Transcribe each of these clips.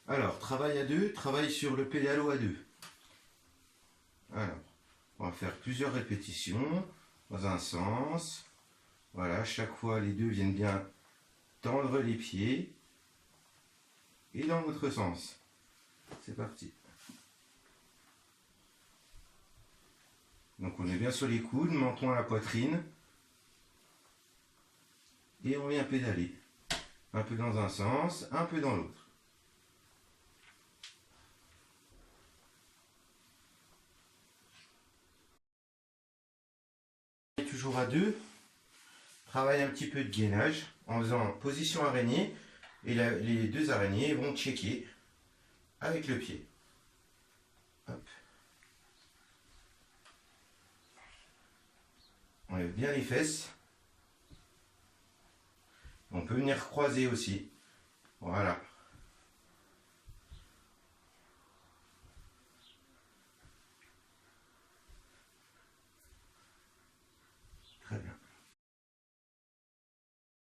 Alors, travail à deux, travail sur le pédalo à deux. Alors, on va faire plusieurs répétitions dans un sens. Voilà, chaque fois les deux viennent bien tendre les pieds. Et dans l'autre sens. C'est parti. Donc on est bien sur les coudes, menton à la poitrine. Et on vient pédaler. Un peu dans un sens, un peu dans l'autre. Toujours à deux. Travaille un petit peu de gainage en faisant position araignée. Et les deux araignées vont checker avec le pied. Hop. On lève bien les fesses. On peut venir croiser aussi. Voilà. Très bien.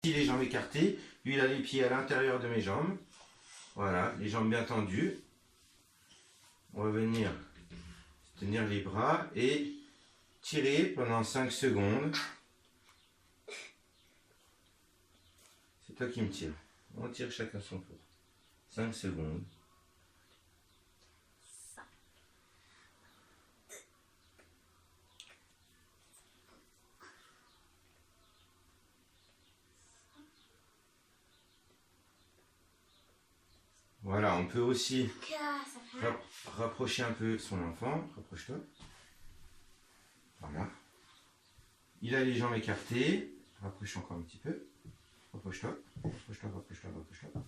Si les jambes écartées, lui il a les pieds à l'intérieur de mes jambes. Voilà, les jambes bien tendues. On va venir tenir les bras et tirer pendant 5 secondes. C'est toi qui me tires. On tire chacun son tour. 5 secondes. Voilà, on peut aussi rapprocher un peu son enfant. Rapproche-toi. Voilà. Il a les jambes écartées. Rapproche encore un petit peu. Rapproche-toi. Rapproche-toi, rapproche-toi, rapproche-toi.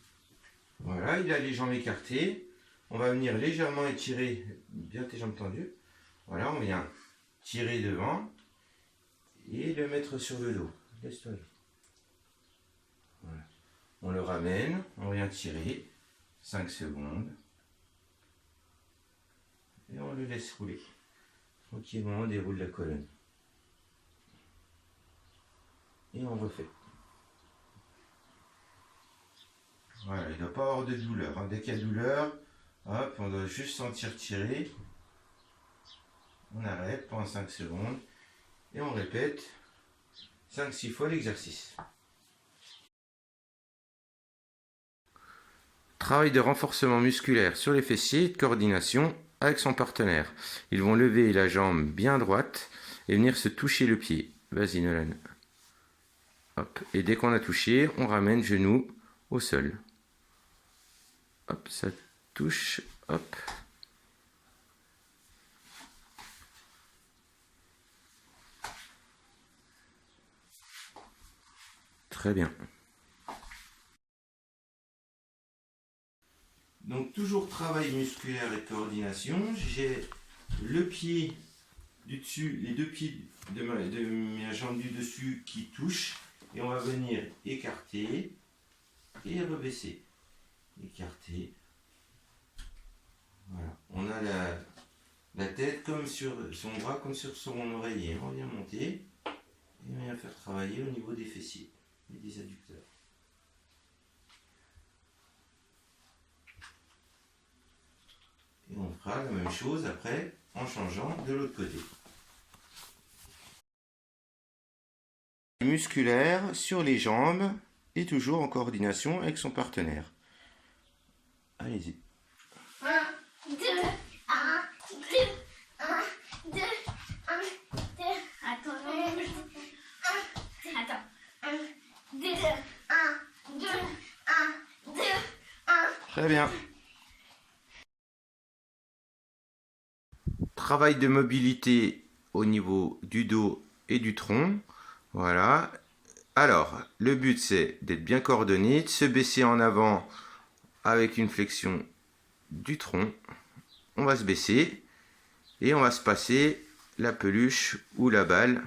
Voilà, il a les jambes écartées. On va venir légèrement étirer bien tes jambes tendues. Voilà, on vient tirer devant et le mettre sur le dos. Laisse-toi. Voilà. On le ramène, on vient tirer. 5 secondes. Et on le laisse rouler. Tranquillement, on déroule la colonne. Et on refait. Voilà, il ne doit pas avoir de douleur. Hein. Dès qu'il y a douleur, hop, on doit juste sentir tirer. On arrête pendant 5 secondes. Et on répète 5-6 fois l'exercice. Travail de renforcement musculaire sur les fessiers et de coordination avec son partenaire. Ils vont lever la jambe bien droite et venir se toucher le pied. Vas-y Nolan. Hop. Et dès qu'on a touché, on ramène genou au sol. Hop, ça touche. Hop. Très bien. Donc toujours travail musculaire et coordination. J'ai le pied du dessus, les deux pieds de ma jambe du dessus qui touchent. Et on va venir écarter et rebaisser. Écarter. Voilà. On a la tête comme sur son bras, comme sur son oreiller. On vient monter et on vient faire travailler au niveau des fessiers et des adducteurs. Et on fera la même chose après en changeant de l'autre côté. Musculaire sur les jambes et toujours en coordination avec son partenaire. Allez-y. 1, 2, 1, 2, 1, 2, 1, 2. Attends, 1, 2, 1, 2, 1, 2, 1. Très bien. Travail de mobilité au niveau du dos et du tronc. Voilà. Alors, le but c'est d'être bien coordonné, de se baisser en avant avec une flexion du tronc. On va se baisser et on va se passer la peluche ou la balle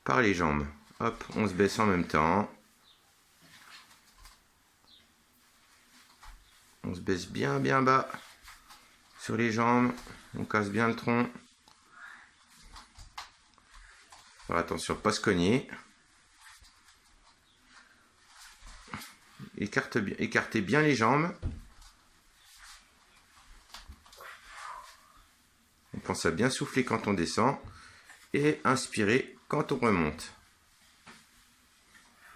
par les jambes. Hop, on se baisse en même temps. On se baisse bien bas sur les jambes. On casse bien le tronc. Faire attention, pas se cogner. Écartez bien les jambes. pense à bien souffler quand on descend et inspirer quand on remonte.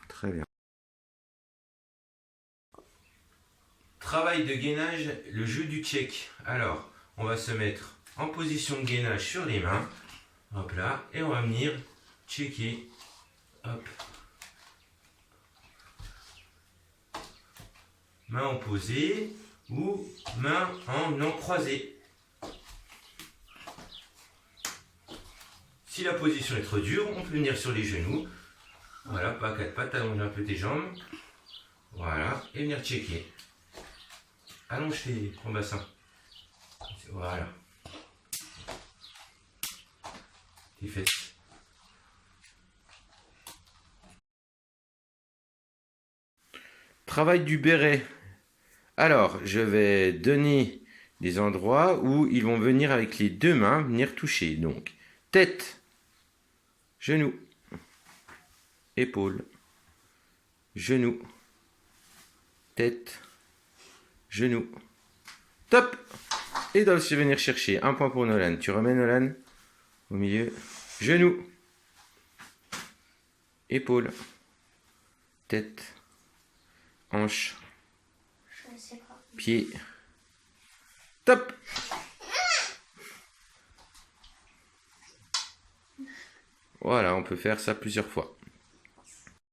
Très bien. Travail de gainage, le jeu du check. Alors, on va se mettre en position de gainage sur les mains. Hop là. Et on va venir checker. Hop. Main en posée ou main en croisée. Si la position est trop dure, on peut venir sur les genoux. Voilà, pas à quatre pattes, allonge un peu tes jambes. Voilà, et venir checker. Allonge ton bassin. Voilà. Tes fesses. Travail du béret. Alors, je vais donner des endroits où ils vont venir avec les deux mains, venir toucher. Donc, tête, genou, épaule, genou, tête, genou. Top! Et donc, je vais venir chercher un point pour Nolan. Tu remets Nolan au milieu. Genou, épaule, tête, hanche, Je sais pas. pied. Top! Voilà, on peut faire ça plusieurs fois.